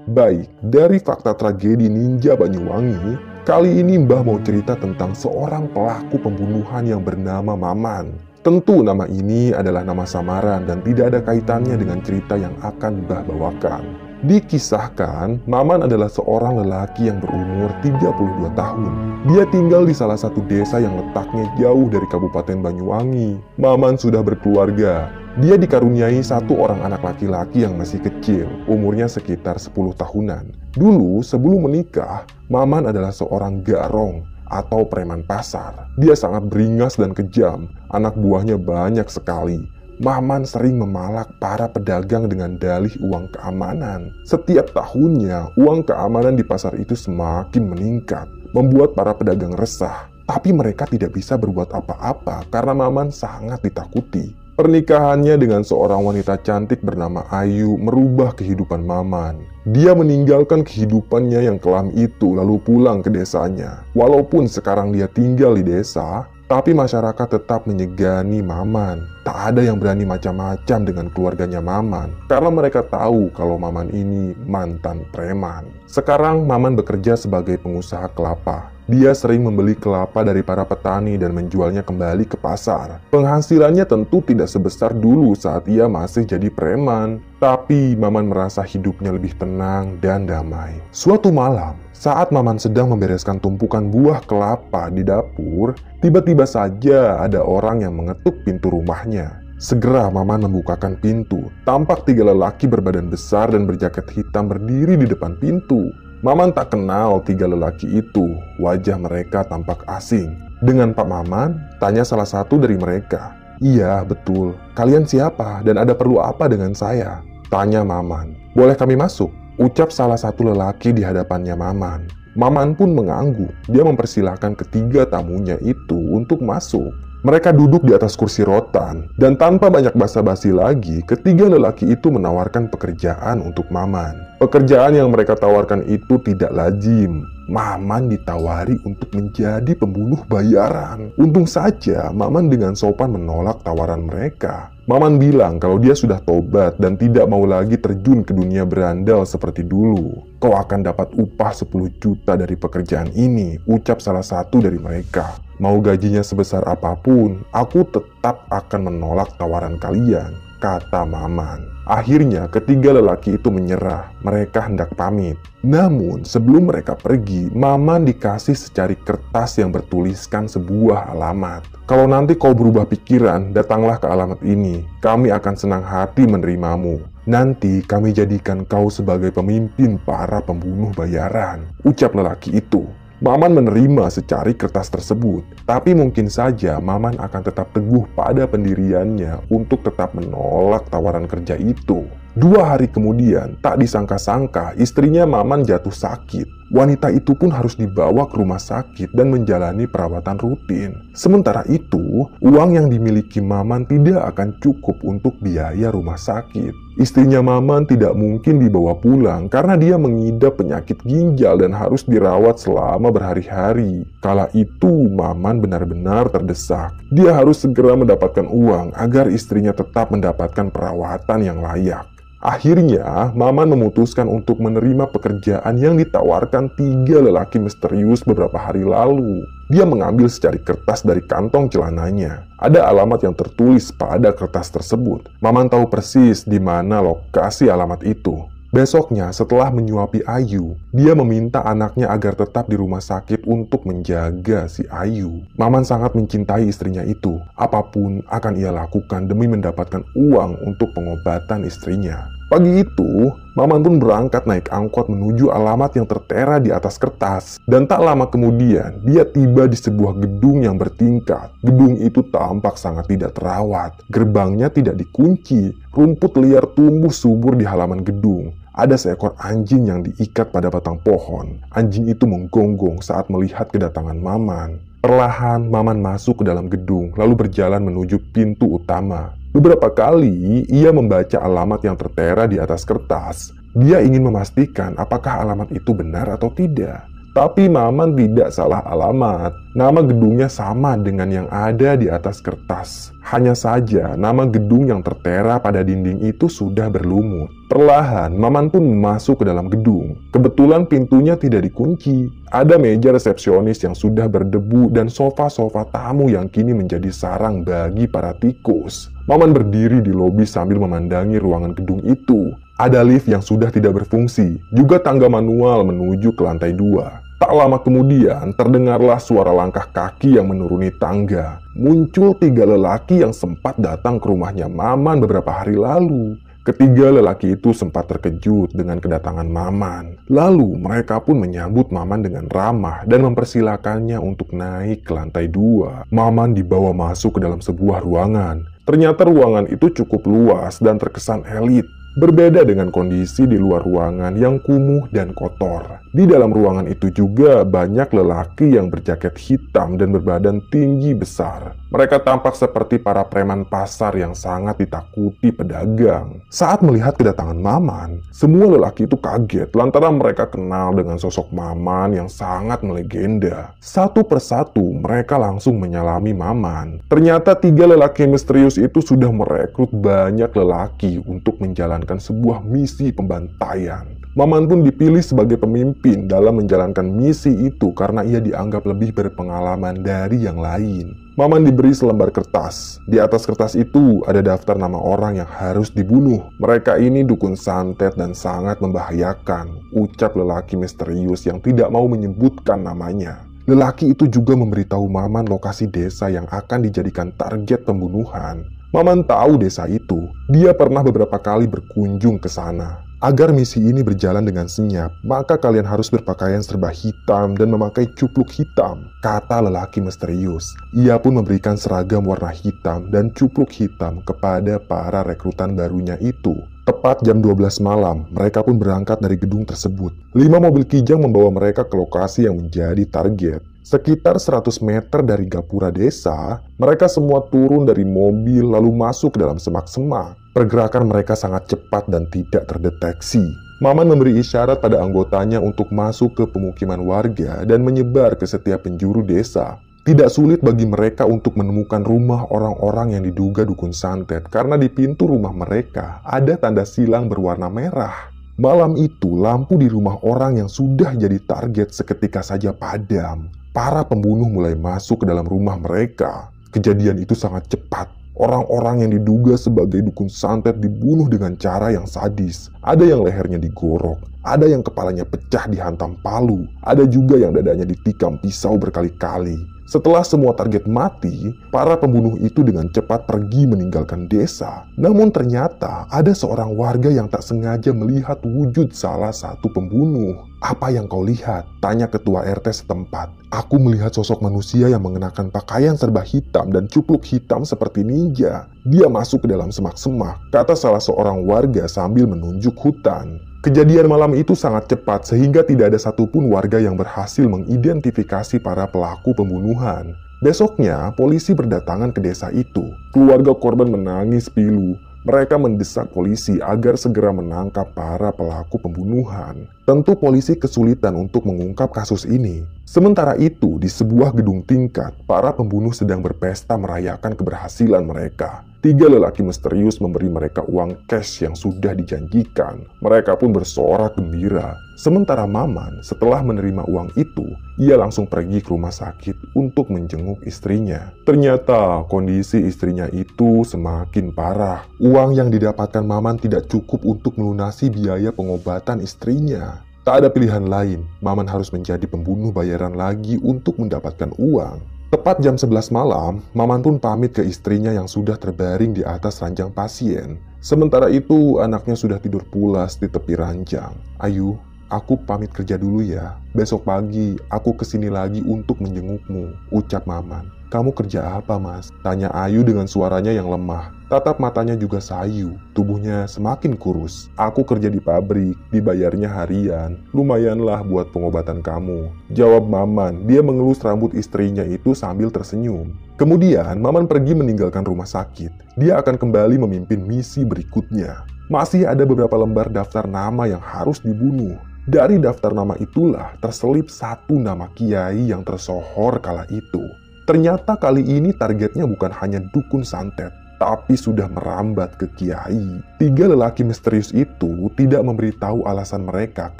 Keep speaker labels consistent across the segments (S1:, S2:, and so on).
S1: Baik, dari fakta tragedi Ninja Banyuwangi, kali ini Mbah mau cerita tentang seorang pelaku pembunuhan yang bernama Maman. Tentu nama ini adalah nama samaran dan tidak ada kaitannya dengan cerita yang akan Mbah bawakan. Dikisahkan, Maman adalah seorang lelaki yang berumur 32 tahun. Dia tinggal di salah satu desa yang letaknya jauh dari Kabupaten Banyuwangi. Maman sudah berkeluarga. Dia dikaruniai satu orang anak laki-laki yang masih kecil, umurnya sekitar 10 tahunan. Dulu, sebelum menikah, Maman adalah seorang garong atau preman pasar. Dia sangat beringas dan kejam, anak buahnya banyak sekali. Maman sering memalak para pedagang dengan dalih uang keamanan. Setiap tahunnya, uang keamanan di pasar itu semakin meningkat, membuat para pedagang resah. Tapi mereka tidak bisa berbuat apa-apa karena Maman sangat ditakuti. Pernikahannya dengan seorang wanita cantik bernama Ayu merubah kehidupan Maman. Dia meninggalkan kehidupannya yang kelam itu lalu pulang ke desanya. Walaupun sekarang dia tinggal di desa, tapi masyarakat tetap menyegani Maman. Tak ada yang berani macam-macam dengan keluarganya Maman, karena mereka tahu kalau Maman ini mantan preman. Sekarang Maman bekerja sebagai pengusaha kelapa. Dia sering membeli kelapa dari para petani dan menjualnya kembali ke pasar. Penghasilannya tentu tidak sebesar dulu saat ia masih jadi preman. Tapi Maman merasa hidupnya lebih tenang dan damai. Suatu malam, saat Maman sedang membereskan tumpukan buah kelapa di dapur, tiba-tiba saja ada orang yang mengetuk pintu rumahnya. Segera Maman membukakan pintu. Tampak 3 lelaki berbadan besar dan berjaket hitam berdiri di depan pintu. Maman tak kenal 3 lelaki itu. Wajah mereka tampak asing. Dengan Pak Maman, tanya salah satu dari mereka. "Iya, betul. Kalian siapa dan ada perlu apa dengan saya?" tanya Maman. "Boleh kami masuk?" ucap salah satu lelaki di hadapannya Maman. Maman pun mengangguk. Dia mempersilahkan ketiga tamunya itu untuk masuk. Mereka duduk di atas kursi rotan, dan tanpa banyak basa-basi lagi, ketiga lelaki itu menawarkan pekerjaan untuk Maman. Pekerjaan yang mereka tawarkan itu tidak lazim. Maman ditawari untuk menjadi pembunuh bayaran. Untung saja Maman dengan sopan menolak tawaran mereka. Maman bilang kalau dia sudah tobat dan tidak mau lagi terjun ke dunia berandal seperti dulu. "Kau akan dapat upah 10 juta dari pekerjaan ini," ucap salah satu dari mereka. "Mau gajinya sebesar apapun, aku tetap akan menolak tawaran kalian," kata Maman. Akhirnya ketiga lelaki itu menyerah. Mereka hendak pamit. Namun sebelum mereka pergi, Maman dikasih secari kertas yang bertuliskan sebuah alamat. "Kalau nanti kau berubah pikiran, datanglah ke alamat ini. Kami akan senang hati menerimamu. Nanti kami jadikan kau sebagai pemimpin para pembunuh bayaran," ucap lelaki itu. Maman menerima secari kertas tersebut, tapi mungkin saja Maman akan tetap teguh pada pendiriannya untuk tetap menolak tawaran kerja itu. 2 hari kemudian, tak disangka-sangka istrinya Maman jatuh sakit. Wanita itu pun harus dibawa ke rumah sakit dan menjalani perawatan rutin. Sementara itu, uang yang dimiliki Maman tidak akan cukup untuk biaya rumah sakit. Istrinya Maman tidak mungkin dibawa pulang karena dia mengidap penyakit ginjal dan harus dirawat selama berhari-hari. Kala itu, Maman benar-benar terdesak. Dia harus segera mendapatkan uang agar istrinya tetap mendapatkan perawatan yang layak. Akhirnya, Maman memutuskan untuk menerima pekerjaan yang ditawarkan 3 lelaki misterius beberapa hari lalu. Dia mengambil secari kertas dari kantong celananya. Ada alamat yang tertulis pada kertas tersebut. Maman tahu persis di mana lokasi alamat itu. Besoknya, setelah menyuapi Ayu, dia meminta anaknya agar tetap di rumah sakit untuk menjaga si Ayu. Maman sangat mencintai istrinya itu. Apapun akan ia lakukan demi mendapatkan uang untuk pengobatan istrinya. Pagi itu, Maman pun berangkat naik angkot menuju alamat yang tertera di atas kertas. Dan tak lama kemudian, dia tiba di sebuah gedung yang bertingkat. Gedung itu tampak sangat tidak terawat. Gerbangnya tidak dikunci. Rumput liar tumbuh subur di halaman gedung. Ada seekor anjing yang diikat pada batang pohon. Anjing itu menggonggong saat melihat kedatangan Maman. Perlahan, Maman masuk ke dalam gedung, lalu berjalan menuju pintu utama. Beberapa kali, ia membaca alamat yang tertera di atas kertas. Dia ingin memastikan apakah alamat itu benar atau tidak. Tapi Maman tidak salah alamat. Nama gedungnya sama dengan yang ada di atas kertas. Hanya saja nama gedung yang tertera pada dinding itu sudah berlumut. Perlahan Maman pun masuk ke dalam gedung. Kebetulan pintunya tidak dikunci. Ada meja resepsionis yang sudah berdebu dan sofa-sofa tamu yang kini menjadi sarang bagi para tikus. Maman berdiri di lobi sambil memandangi ruangan gedung itu. Ada lift yang sudah tidak berfungsi, juga tangga manual menuju ke lantai 2. Tak lama kemudian, terdengarlah suara langkah kaki yang menuruni tangga. Muncul 3 lelaki yang sempat datang ke rumahnya Maman beberapa hari lalu. Ketiga lelaki itu sempat terkejut dengan kedatangan Maman. Lalu mereka pun menyambut Maman dengan ramah dan mempersilakannya untuk naik ke lantai 2. Maman dibawa masuk ke dalam sebuah ruangan. Ternyata ruangan itu cukup luas dan terkesan elit. Berbeda dengan kondisi di luar ruangan yang kumuh dan kotor. Di dalam ruangan itu juga banyak lelaki yang berjaket hitam dan berbadan tinggi besar. Mereka tampak seperti para preman pasar yang sangat ditakuti pedagang. Saat melihat kedatangan Maman, semua lelaki itu kaget lantaran mereka kenal dengan sosok Maman yang sangat melegenda. Satu persatu mereka langsung menyalami Maman. Ternyata 3 lelaki misterius itu sudah merekrut banyak lelaki untuk menjalankan sebuah misi pembantaian. Maman pun dipilih sebagai pemimpin dalam menjalankan misi itu karena ia dianggap lebih berpengalaman dari yang lain. Maman diberi selembar kertas. Di atas kertas itu ada daftar nama orang yang harus dibunuh. Mereka ini dukun santet dan sangat membahayakan, ucap lelaki misterius yang tidak mau menyebutkan namanya. Lelaki itu juga memberitahu Maman lokasi desa yang akan dijadikan target pembunuhan. Maman tahu desa itu. Dia pernah beberapa kali berkunjung ke sana. Agar misi ini berjalan dengan senyap, maka kalian harus berpakaian serba hitam dan memakai cupluk hitam, kata lelaki misterius. Ia pun memberikan seragam warna hitam dan cupluk hitam kepada para rekrutan barunya itu. Tepat jam 12 malam, mereka pun berangkat dari gedung tersebut. 5 mobil kijang membawa mereka ke lokasi yang menjadi target. Sekitar 100 meter dari gapura desa, mereka semua turun dari mobil lalu masuk ke dalam semak-semak. Pergerakan mereka sangat cepat dan tidak terdeteksi. Maman memberi isyarat pada anggotanya untuk masuk ke pemukiman warga dan menyebar ke setiap penjuru desa. Tidak sulit bagi mereka untuk menemukan rumah orang-orang yang diduga dukun santet karena di pintu rumah mereka ada tanda silang berwarna merah. Malam itu, lampu di rumah orang yang sudah jadi target seketika saja padam. Para pembunuh mulai masuk ke dalam rumah mereka. Kejadian itu sangat cepat. Orang-orang yang diduga sebagai dukun santet dibunuh dengan cara yang sadis. Ada yang lehernya digorok, ada yang kepalanya pecah dihantam palu, ada juga yang dadanya ditikam pisau berkali-kali. Setelah semua target mati, para pembunuh itu dengan cepat pergi meninggalkan desa. Namun ternyata ada seorang warga yang tak sengaja melihat wujud salah satu pembunuh. "Apa yang kau lihat?" tanya ketua RT setempat. "Aku melihat sosok manusia yang mengenakan pakaian serba hitam dan cupluk hitam seperti ninja. Dia masuk ke dalam semak-semak," kata salah seorang warga sambil menunjuk hutan. Kejadian malam itu sangat cepat sehingga tidak ada satupun warga yang berhasil mengidentifikasi para pelaku pembunuhan. Besoknya, polisi berdatangan ke desa itu. Keluarga korban menangis pilu. Mereka mendesak polisi agar segera menangkap para pelaku pembunuhan. Tentu polisi kesulitan untuk mengungkap kasus ini. Sementara itu, di sebuah gedung tingkat, para pembunuh sedang berpesta merayakan keberhasilan mereka. 3 lelaki misterius memberi mereka uang cash yang sudah dijanjikan. Mereka pun bersorak gembira. Sementara Maman, setelah menerima uang itu, ia langsung pergi ke rumah sakit untuk menjenguk istrinya. Ternyata kondisi istrinya itu semakin parah. Uang yang didapatkan Maman tidak cukup untuk melunasi biaya pengobatan istrinya. Tak ada pilihan lain, Maman harus menjadi pembunuh bayaran lagi untuk mendapatkan uang. Tepat jam 11 malam, Maman pun pamit ke istrinya yang sudah terbaring di atas ranjang pasien. Sementara itu, anaknya sudah tidur pulas di tepi ranjang. "Ayu, aku pamit kerja dulu ya. Besok pagi, aku kesini lagi untuk menjengukmu," ucap Maman. "Kamu kerja apa, Mas?" tanya Ayu dengan suaranya yang lemah. Tatap matanya juga sayu, tubuhnya semakin kurus. "Aku kerja di pabrik, dibayarnya harian. Lumayanlah buat pengobatan kamu," jawab Maman. Dia mengelus rambut istrinya itu sambil tersenyum. Kemudian, Maman pergi meninggalkan rumah sakit. Dia akan kembali memimpin misi berikutnya. Masih ada beberapa lembar daftar nama yang harus dibunuh. Dari daftar nama itulah terselip satu nama kiai yang tersohor kala itu. Ternyata kali ini targetnya bukan hanya dukun santet, tapi sudah merambat ke kiai. 3 lelaki misterius itu tidak memberitahu alasan mereka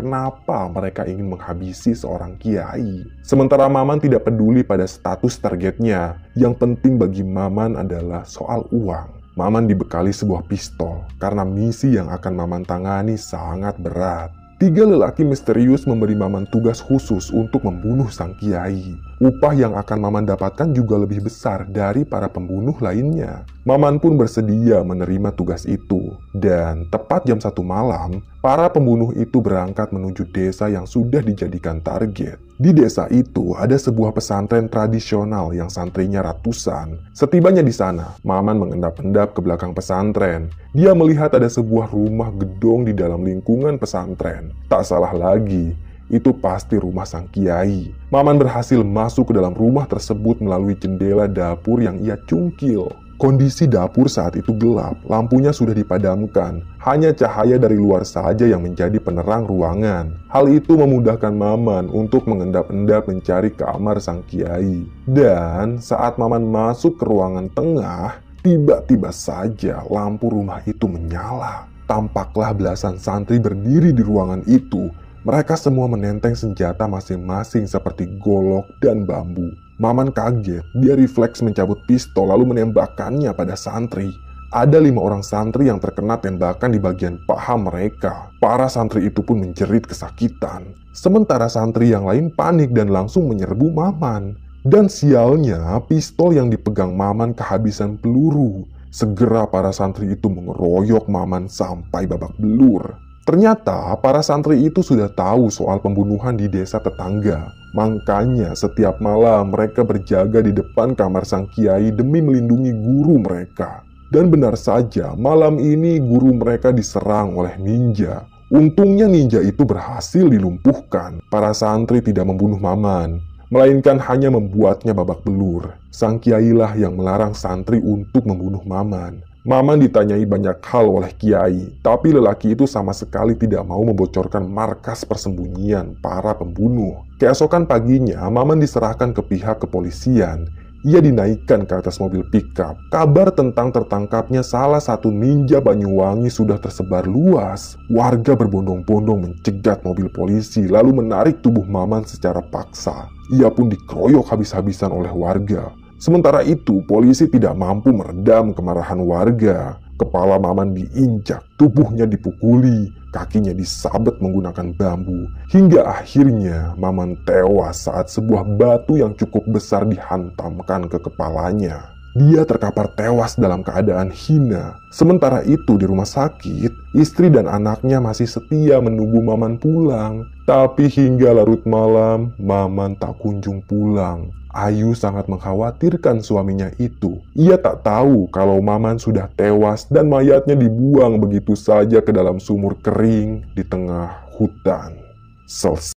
S1: kenapa mereka ingin menghabisi seorang kiai. Sementara Maman tidak peduli pada status targetnya. Yang penting bagi Maman adalah soal uang. Maman dibekali sebuah pistol karena misi yang akan Maman tangani sangat berat. 3 lelaki misterius memberi Maman tugas khusus untuk membunuh sang kiai. Upah yang akan Maman dapatkan juga lebih besar dari para pembunuh lainnya. Maman pun bersedia menerima tugas itu. Dan tepat jam 1 malam, para pembunuh itu berangkat menuju desa yang sudah dijadikan target. Di desa itu ada sebuah pesantren tradisional yang santrinya ratusan. Setibanya di sana, Maman mengendap-endap ke belakang pesantren. Dia melihat ada sebuah rumah gedung di dalam lingkungan pesantren. Tak salah lagi, itu pasti rumah sang kiai. Maman berhasil masuk ke dalam rumah tersebut melalui jendela dapur yang ia cungkil. Kondisi dapur saat itu gelap, lampunya sudah dipadamkan. Hanya cahaya dari luar saja yang menjadi penerang ruangan. Hal itu memudahkan Maman untuk mengendap-endap mencari kamar sang kiai. Dan saat Maman masuk ke ruangan tengah, tiba-tiba saja lampu rumah itu menyala. Tampaklah belasan santri berdiri di ruangan itu. Mereka semua menenteng senjata masing-masing seperti golok dan bambu. Maman kaget, dia refleks mencabut pistol lalu menembakkannya pada santri. Ada 5 orang santri yang terkena tembakan di bagian paha mereka. Para santri itu pun menjerit kesakitan. Sementara santri yang lain panik dan langsung menyerbu Maman. Dan sialnya, pistol yang dipegang Maman kehabisan peluru. Segera para santri itu mengeroyok Maman sampai babak belur. Ternyata para santri itu sudah tahu soal pembunuhan di desa tetangga. Makanya setiap malam mereka berjaga di depan kamar sang kiai demi melindungi guru mereka. Dan benar saja, malam ini guru mereka diserang oleh ninja. Untungnya ninja itu berhasil dilumpuhkan. Para santri tidak membunuh Maman, melainkan hanya membuatnya babak belur. Sang kiailah yang melarang santri untuk membunuh Maman. Maman ditanyai banyak hal oleh kiai, tapi lelaki itu sama sekali tidak mau membocorkan markas persembunyian para pembunuh. Keesokan paginya, Maman diserahkan ke pihak kepolisian. Ia dinaikkan ke atas mobil pickup. Kabar tentang tertangkapnya salah satu ninja Banyuwangi sudah tersebar luas. Warga berbondong-bondong mencegat mobil polisi lalu menarik tubuh Maman secara paksa. Ia pun dikeroyok habis-habisan oleh warga. Sementara itu, polisi tidak mampu meredam kemarahan warga. Kepala Maman diinjak, tubuhnya dipukuli, kakinya disabet menggunakan bambu. Hingga akhirnya Maman tewas saat sebuah batu yang cukup besar dihantamkan ke kepalanya. Dia terkapar tewas dalam keadaan hina. Sementara itu di rumah sakit, istri dan anaknya masih setia menunggu Maman pulang. Tapi hingga larut malam, Maman tak kunjung pulang. Ayu sangat mengkhawatirkan suaminya itu. Ia tak tahu kalau Maman sudah tewas dan mayatnya dibuang begitu saja ke dalam sumur kering di tengah hutan. Selesai.